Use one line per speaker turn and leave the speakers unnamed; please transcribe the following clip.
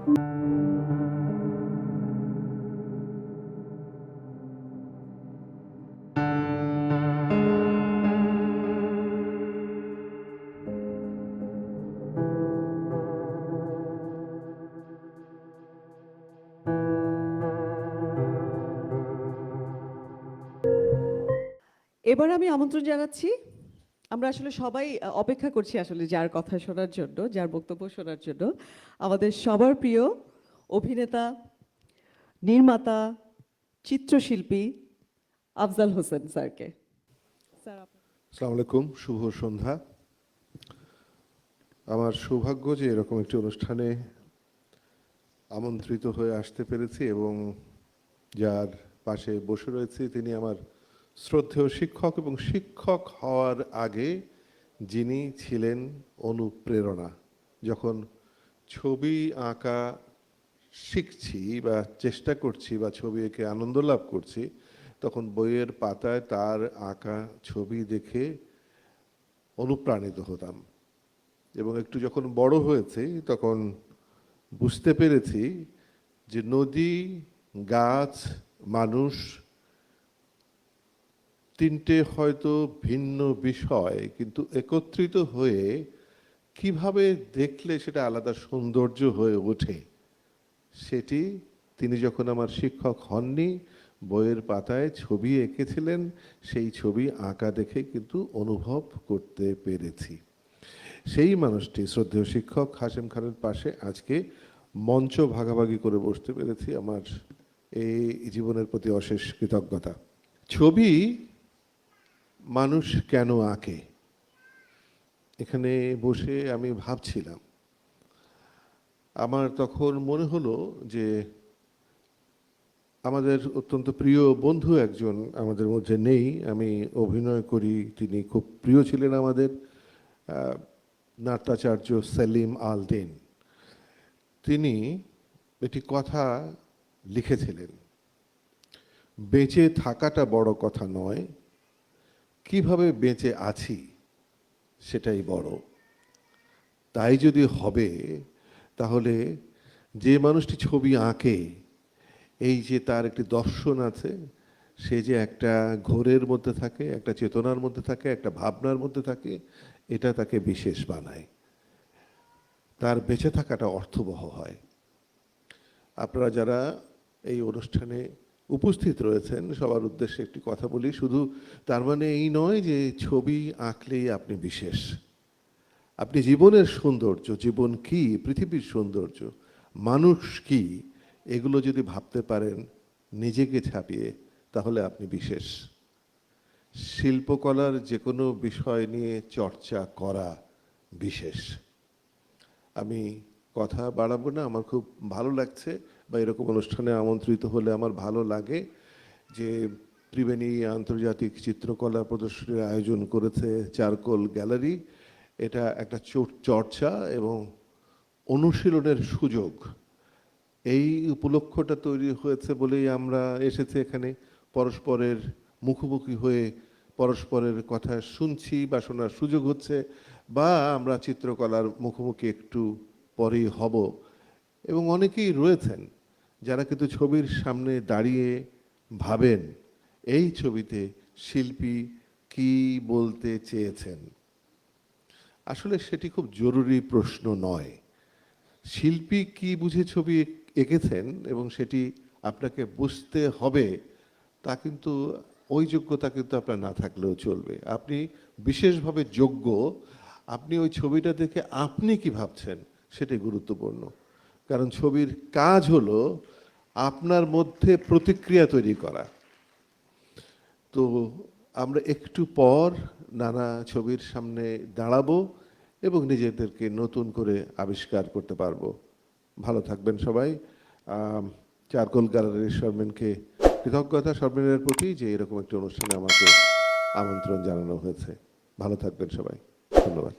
এবার আমি আমন্ত্রণ জানাচ্ছি, আমরা আসলে সবাই অপেক্ষা করছি আসলে যার কথা শোনার জন্য, যার বক্তব্য শোনার জন্য, আমাদের সবার প্রিয় অভিনেতা, নির্মাতা, চিত্রশিল্পী আফজাল হোসেন স্যারকে। স্যার,
আসসালামু আলাইকুম, শুভ সন্ধ্যা। আমার সৌভাগ্য যে এরকম একটি অনুষ্ঠানে আমন্ত্রিত হয়ে আসতে পেরেছি এবং যার পাশে বসে রয়েছি তিনি আমার শ্রদ্ধেয় শিক্ষক এবং শিক্ষক হওয়ার আগে যিনি ছিলেন অনুপ্রেরণা। যখন ছবি আঁকা শিখছি বা চেষ্টা করছি বা ছবি এঁকে আনন্দ লাভ করছি, তখন বইয়ের পাতায় তার আঁকা ছবি দেখে অনুপ্রাণিত হতাম এবং একটু যখন বড় হয়েছে তখন বুঝতে পেরেছি যে নদী, গাছ, মানুষ তিনটে হয়তো ভিন্ন বিষয়, কিন্তু একত্রিত হয়ে কিভাবে দেখলে সেটা আলাদা সৌন্দর্য হয়ে ওঠে, সেটি তিনি যখন আমার শিক্ষক হননি, বইয়ের পাতায় ছবি এঁকেছিলেন, সেই ছবি আঁকা দেখে কিন্তু অনুভব করতে পেরেছি। সেই মানুষটি শ্রদ্ধেয় শিক্ষক হাশেম খানের পাশে আজকে মঞ্চ ভাগাভাগি করে বসতে পেরেছি, আমার এই জীবনের প্রতি অশেষ কৃতজ্ঞতা। ছবি মানুষ কেন আঁকে, এখানে বসে আমি ভাবছিলাম। আমার তখন মনে হলো যে আমাদের অত্যন্ত প্রিয় বন্ধু একজন আমাদের মধ্যে নেই, আমি অভিনয় করি, তিনি খুব প্রিয় ছিলেন আমাদের, নাট্যাচার্য সেলিম আল দিন। তিনি একটি কথা লিখেছিলেন, বেঁচে থাকাটা বড় কথা নয়, কিভাবে বেঁচে আছি সেটাই বড়। তাই যদি হবে, তাহলে যে মানুষটি ছবি আঁকে, এই যে তার একটি দর্শন আছে, সে যে একটা ঘোরের মধ্যে থাকে, একটা চেতনার মধ্যে থাকে, একটা ভাবনার মধ্যে থাকে, এটা তাকে বিশেষ বানায়, তার বেঁচে থাকাটা অর্থবহ হয়। আপনারা যারা এই অনুষ্ঠানে উপস্থিত রয়েছেন সবার উদ্দেশ্যে একটি কথা বলি, শুধু তার মানে এই নয় যে ছবি আঁকলেই আপনি বিশেষ। আপনি জীবনের সৌন্দর্য, জীবন কি, পৃথিবীর সৌন্দর্য, মানুষ কি, এগুলো যদি ভাবতে পারেন নিজেকে ছাপিয়ে, তাহলে আপনি বিশেষ। শিল্পকলার যে কোনো বিষয় নিয়ে চর্চা করা বিশেষ। আমি কথা বাড়াবো না, আমার খুব ভালো লাগছে, বা এরকম অনুষ্ঠানে আমন্ত্রিত হলে আমার ভালো লাগে যে ত্রিবেণী আন্তর্জাতিক চিত্রকলা প্রদর্শনীর আয়োজন করেছে চারকোল গ্যালারি। এটা একটা চর্চা এবং অনুশীলনের সুযোগ, এই উপলক্ষটা তৈরি হয়েছে বলেই আমরা এসেছি এখানে, পরস্পরের মুখোমুখি হয়ে পরস্পরের কথা শুনছি বা শোনার সুযোগ হচ্ছে, বা আমরা চিত্রকলার মুখোমুখি একটু পরেই হব। এবং অনেকেই রয়েছেন যারা কিন্তু ছবির সামনে দাঁড়িয়ে ভাবেন এই ছবিতে শিল্পী কি বলতে চেয়েছেন। আসলে সেটি খুব জরুরি প্রশ্ন নয়, শিল্পী কি বুঝে ছবি এঁকেছেন এবং সেটি আপনাকে বুঝতে হবে, তা কিন্তু ওই যোগ্যতা কিন্তু আপনার না থাকলেও চলবে। আপনি বিশেষভাবে যোগ্য, আপনি ওই ছবিটা দেখে আপনি কি ভাবছেন সেটাই গুরুত্বপূর্ণ। কারণ ছবির কাজ হলো আপনার মধ্যে প্রতিক্রিয়া তৈরি করা। তো আমরা একটু পর নানা ছবির সামনে দাঁড়াবো এবং নিজেদেরকে নতুন করে আবিষ্কার করতে পারবো। ভালো থাকবেন সবাই। চারকোল গ্যালারির শর্মিনকে কৃতজ্ঞতা, শর্মিনের প্রতি যে এরকম একটি অনুষ্ঠানে আমাকে আমন্ত্রণ জানানো হয়েছে। ভালো থাকবেন সবাই, ধন্যবাদ।